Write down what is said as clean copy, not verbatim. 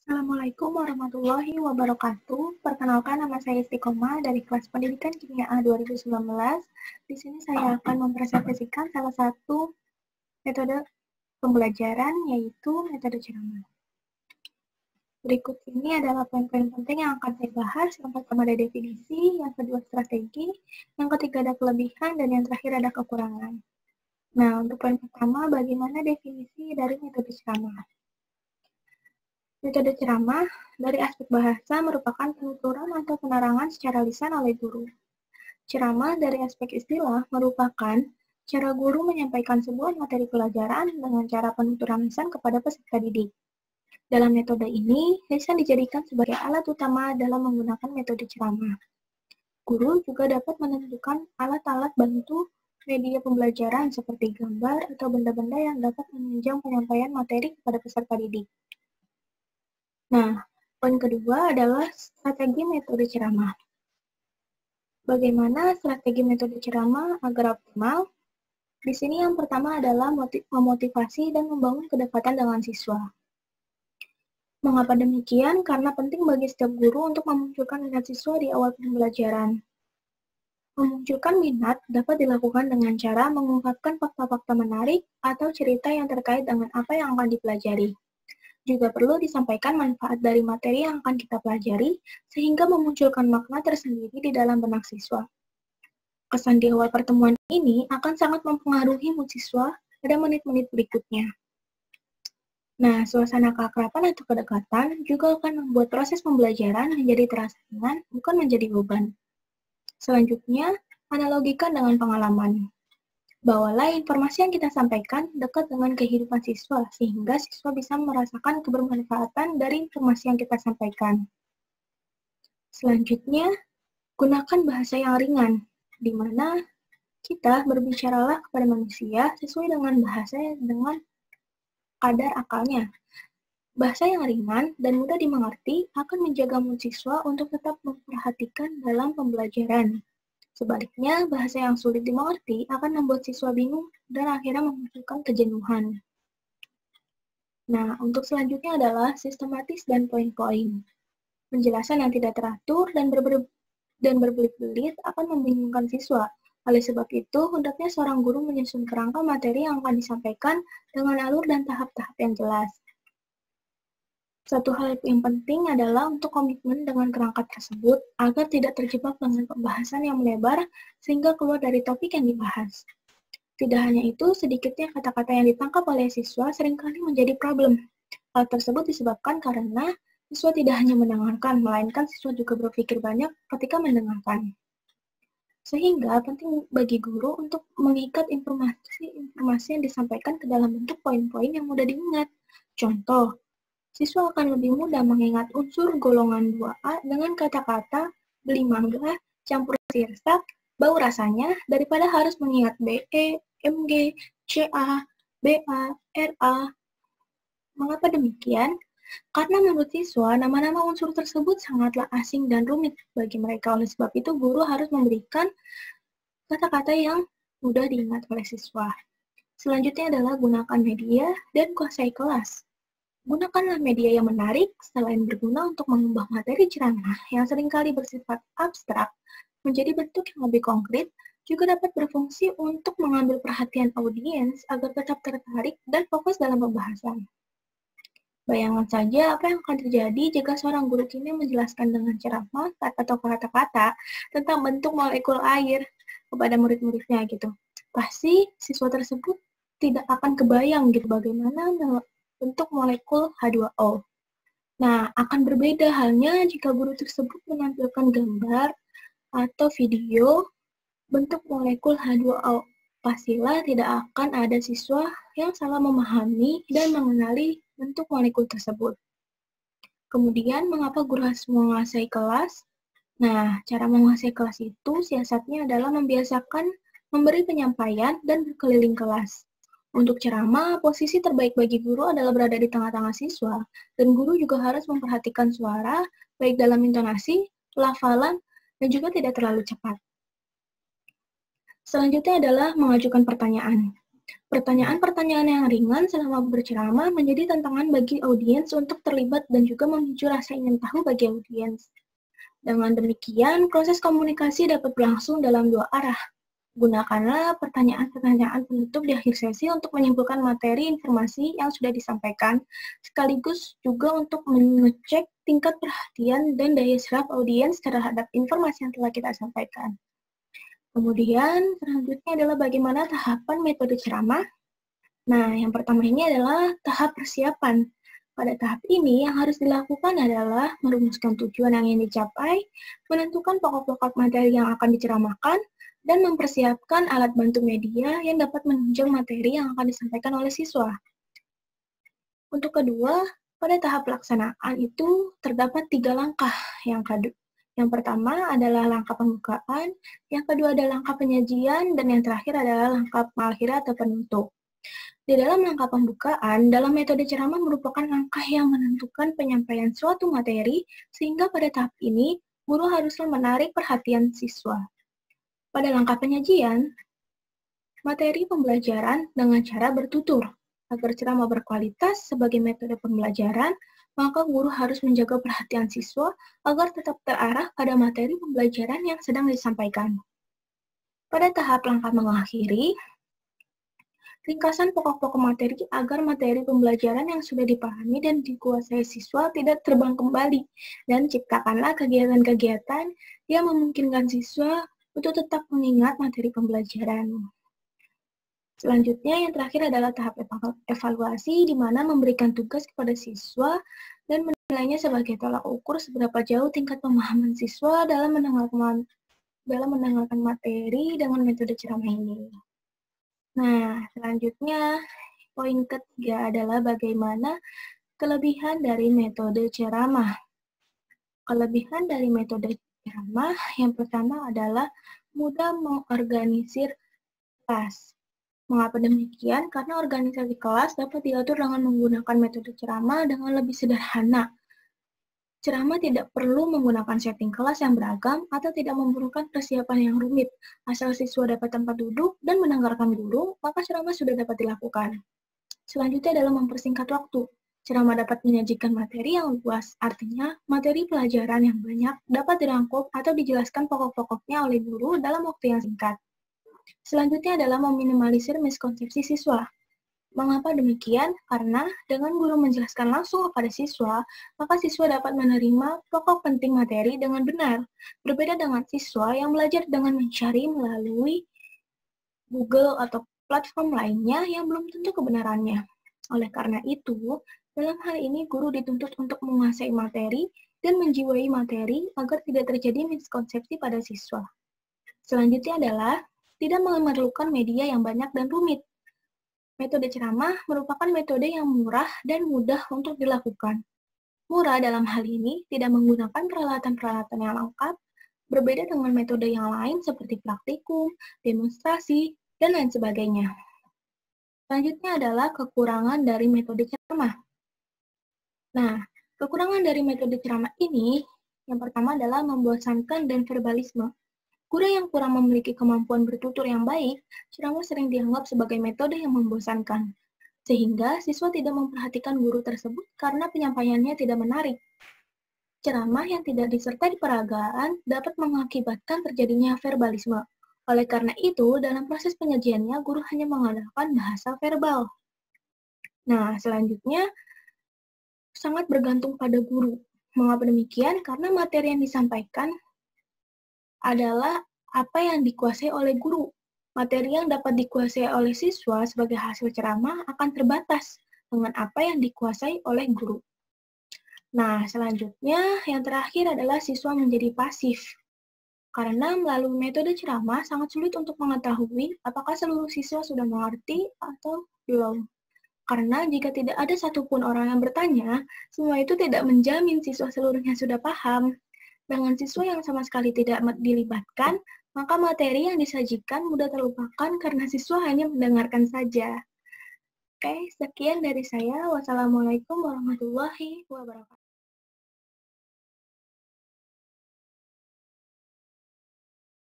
Assalamualaikum warahmatullahi wabarakatuh. Perkenalkan, nama saya Istiqomah dari kelas Pendidikan Kimia A 2019. Di sini saya akan mempresentasikan salah satu metode pembelajaran, yaitu metode ceramah. Berikut ini adalah poin-poin penting yang akan saya bahas. Yang pertama ada definisi, yang kedua strategi, yang ketiga ada kelebihan, dan yang terakhir ada kekurangan. Nah, untuk poin pertama, bagaimana definisi dari metode ceramah? Metode ceramah dari aspek bahasa merupakan penuturan atau penerangan secara lisan oleh guru. Ceramah dari aspek istilah merupakan cara guru menyampaikan sebuah materi pelajaran dengan cara penuturan lisan kepada peserta didik. Dalam metode ini, lisan dijadikan sebagai alat utama dalam menggunakan metode ceramah. Guru juga dapat menentukan alat-alat bantu media pembelajaran seperti gambar atau benda-benda yang dapat menunjang penyampaian materi kepada peserta didik. Nah, poin kedua adalah strategi metode ceramah. Bagaimana strategi metode ceramah agar optimal? Di sini yang pertama adalah memotivasi dan membangun kedekatan dengan siswa. Mengapa demikian? Karena penting bagi setiap guru untuk memunculkan minat siswa di awal pembelajaran. Memunculkan minat dapat dilakukan dengan cara mengungkapkan fakta-fakta menarik atau cerita yang terkait dengan apa yang akan dipelajari. Juga perlu disampaikan manfaat dari materi yang akan kita pelajari, sehingga memunculkan makna tersendiri di dalam benak siswa. Kesan di awal pertemuan ini akan sangat mempengaruhi mood siswa pada menit-menit berikutnya. Nah, suasana keakraban atau kedekatan juga akan membuat proses pembelajaran menjadi terasa ringan, bukan menjadi beban. Selanjutnya, analogikan dengan pengalaman. Bawalah informasi yang kita sampaikan dekat dengan kehidupan siswa, sehingga siswa bisa merasakan kebermanfaatan dari informasi yang kita sampaikan. Selanjutnya, gunakan bahasa yang ringan, di mana kita berbicaralah kepada manusia sesuai dengan bahasa dengan kadar akalnya. Bahasa yang ringan dan mudah dimengerti akan menjaga mood siswa untuk tetap memperhatikan dalam pembelajaran. Sebaliknya, bahasa yang sulit dimengerti akan membuat siswa bingung dan akhirnya memunculkan kejenuhan. Nah, untuk selanjutnya adalah sistematis dan poin-poin. Penjelasan yang tidak teratur dan berbelit-belit akan membingungkan siswa. Oleh sebab itu, hendaknya seorang guru menyusun kerangka materi yang akan disampaikan dengan alur dan tahap-tahap yang jelas. Satu hal yang penting adalah untuk komitmen dengan kerangka tersebut agar tidak terjebak dengan pembahasan yang melebar sehingga keluar dari topik yang dibahas. Tidak hanya itu, sedikitnya kata-kata yang ditangkap oleh siswa seringkali menjadi problem. Hal tersebut disebabkan karena siswa tidak hanya mendengarkan, melainkan siswa juga berpikir banyak ketika mendengarkan. Sehingga penting bagi guru untuk mengikat informasi yang disampaikan ke dalam bentuk poin-poin yang mudah diingat. Contoh, siswa akan lebih mudah mengingat unsur golongan 2A dengan kata-kata beli mangga, campur sirsak, bau rasanya, daripada harus mengingat BE, MG, CA, BA, RA. Mengapa demikian? Karena menurut siswa, nama-nama unsur tersebut sangatlah asing dan rumit bagi mereka. Oleh sebab itu, guru harus memberikan kata-kata yang mudah diingat oleh siswa. Selanjutnya adalah gunakan media dan kuasai kelas. Gunakanlah media yang menarik, selain berguna untuk mengubah materi ceramah yang seringkali bersifat abstrak menjadi bentuk yang lebih konkret, juga dapat berfungsi untuk mengambil perhatian audiens agar tetap tertarik dan fokus dalam pembahasan. Bayangkan saja apa yang akan terjadi jika seorang guru kimia menjelaskan dengan ceramah atau kata-kata tentang bentuk molekul air kepada murid-muridnya gitu. Pasti siswa tersebut tidak akan kebayang gitu bagaimana bentuk molekul H2O. Nah, akan berbeda halnya jika guru tersebut menampilkan gambar atau video bentuk molekul H2O. Pastilah tidak akan ada siswa yang salah memahami dan mengenali bentuk molekul tersebut. Kemudian, mengapa guru harus menguasai kelas? Nah, cara menguasai kelas itu siasatnya adalah membiasakan memberi penyampaian dan berkeliling kelas. Untuk ceramah, posisi terbaik bagi guru adalah berada di tengah-tengah siswa, dan guru juga harus memperhatikan suara, baik dalam intonasi, pelafalan, dan juga tidak terlalu cepat. Selanjutnya adalah mengajukan pertanyaan. Pertanyaan-pertanyaan yang ringan selama berceramah menjadi tantangan bagi audiens untuk terlibat dan juga memicu rasa ingin tahu bagi audiens. Dengan demikian, proses komunikasi dapat berlangsung dalam dua arah. Gunakanlah pertanyaan-pertanyaan penutup di akhir sesi untuk menyimpulkan materi informasi yang sudah disampaikan, sekaligus juga untuk mengecek tingkat perhatian dan daya serap audiens terhadap informasi yang telah kita sampaikan. Kemudian, selanjutnya adalah bagaimana tahapan metode ceramah. Nah, yang pertama ini adalah tahap persiapan. Pada tahap ini, yang harus dilakukan adalah merumuskan tujuan yang ingin dicapai, menentukan pokok-pokok materi yang akan diceramahkan, dan mempersiapkan alat bantu media yang dapat menunjang materi yang akan disampaikan oleh siswa. Untuk kedua, pada tahap pelaksanaan itu terdapat 3 langkah. Yang pertama adalah langkah pembukaan, yang kedua adalah langkah penyajian, dan yang terakhir adalah langkah pengakhir atau penutup. Di dalam langkah pembukaan, dalam metode ceramah merupakan langkah yang menentukan penyampaian suatu materi, sehingga pada tahap ini, guru haruslah menarik perhatian siswa. Pada langkah penyajian, materi pembelajaran dengan cara bertutur. Agar ceramah berkualitas sebagai metode pembelajaran, maka guru harus menjaga perhatian siswa agar tetap terarah pada materi pembelajaran yang sedang disampaikan. Pada tahap langkah mengakhiri, ringkasan pokok-pokok materi agar materi pembelajaran yang sudah dipahami dan dikuasai siswa tidak terbang kembali, dan ciptakanlah kegiatan-kegiatan yang memungkinkan siswa untuk tetap mengingat materi pembelajaran. Selanjutnya, yang terakhir adalah tahap evaluasi, di mana memberikan tugas kepada siswa dan menilainya sebagai tolak ukur seberapa jauh tingkat pemahaman siswa dalam mendengarkan materi dengan metode ceramah ini. Nah, selanjutnya, poin ketiga adalah bagaimana kelebihan dari metode ceramah. Kelebihan dari metode ceramah yang pertama adalah mudah mengorganisir kelas. Mengapa demikian? Karena organisasi kelas dapat diatur dengan menggunakan metode ceramah dengan lebih sederhana. Ceramah tidak perlu menggunakan setting kelas yang beragam atau tidak memerlukan persiapan yang rumit. Asal siswa dapat tempat duduk dan mendengarkan guru, maka ceramah sudah dapat dilakukan. Selanjutnya adalah mempersingkat waktu. Ceramah dapat menyajikan materi yang luas, artinya materi pelajaran yang banyak dapat dirangkum atau dijelaskan pokok-pokoknya oleh guru dalam waktu yang singkat. Selanjutnya adalah meminimalisir miskonsepsi siswa. Mengapa demikian? Karena dengan guru menjelaskan langsung kepada siswa, maka siswa dapat menerima pokok penting materi dengan benar. Berbeda dengan siswa yang belajar dengan mencari melalui Google atau platform lainnya yang belum tentu kebenarannya. Oleh karena itu, dalam hal ini guru dituntut untuk menguasai materi dan menjiwai materi agar tidak terjadi miskonsepsi pada siswa. Selanjutnya adalah tidak memerlukan media yang banyak dan rumit. Metode ceramah merupakan metode yang murah dan mudah untuk dilakukan. Murah dalam hal ini tidak menggunakan peralatan-peralatan yang lengkap, berbeda dengan metode yang lain seperti praktikum, demonstrasi, dan lain sebagainya. Selanjutnya adalah kekurangan dari metode ceramah. Nah, kekurangan dari metode ceramah ini, yang pertama adalah membosankan dan verbalisme. Guru yang kurang memiliki kemampuan bertutur yang baik, ceramah sering dianggap sebagai metode yang membosankan, sehingga siswa tidak memperhatikan guru tersebut karena penyampaiannya tidak menarik. Ceramah yang tidak disertai peragaan dapat mengakibatkan terjadinya verbalisme. Oleh karena itu, dalam proses penyajiannya, guru hanya mengandalkan bahasa verbal. Nah, selanjutnya, sangat bergantung pada guru. Mengapa demikian? Karena materi yang disampaikan adalah apa yang dikuasai oleh guru. Materi yang dapat dikuasai oleh siswa sebagai hasil ceramah akan terbatas dengan apa yang dikuasai oleh guru. Nah, selanjutnya yang terakhir adalah siswa menjadi pasif. Karena melalui metode ceramah sangat sulit untuk mengetahui apakah seluruh siswa sudah mengerti atau belum. Karena jika tidak ada satupun orang yang bertanya, semua itu tidak menjamin siswa seluruhnya sudah paham. Dengan siswa yang sama sekali tidak dilibatkan, maka materi yang disajikan mudah terlupakan karena siswa hanya mendengarkan saja. Oke, sekian dari saya. Wassalamualaikum warahmatullahi wabarakatuh.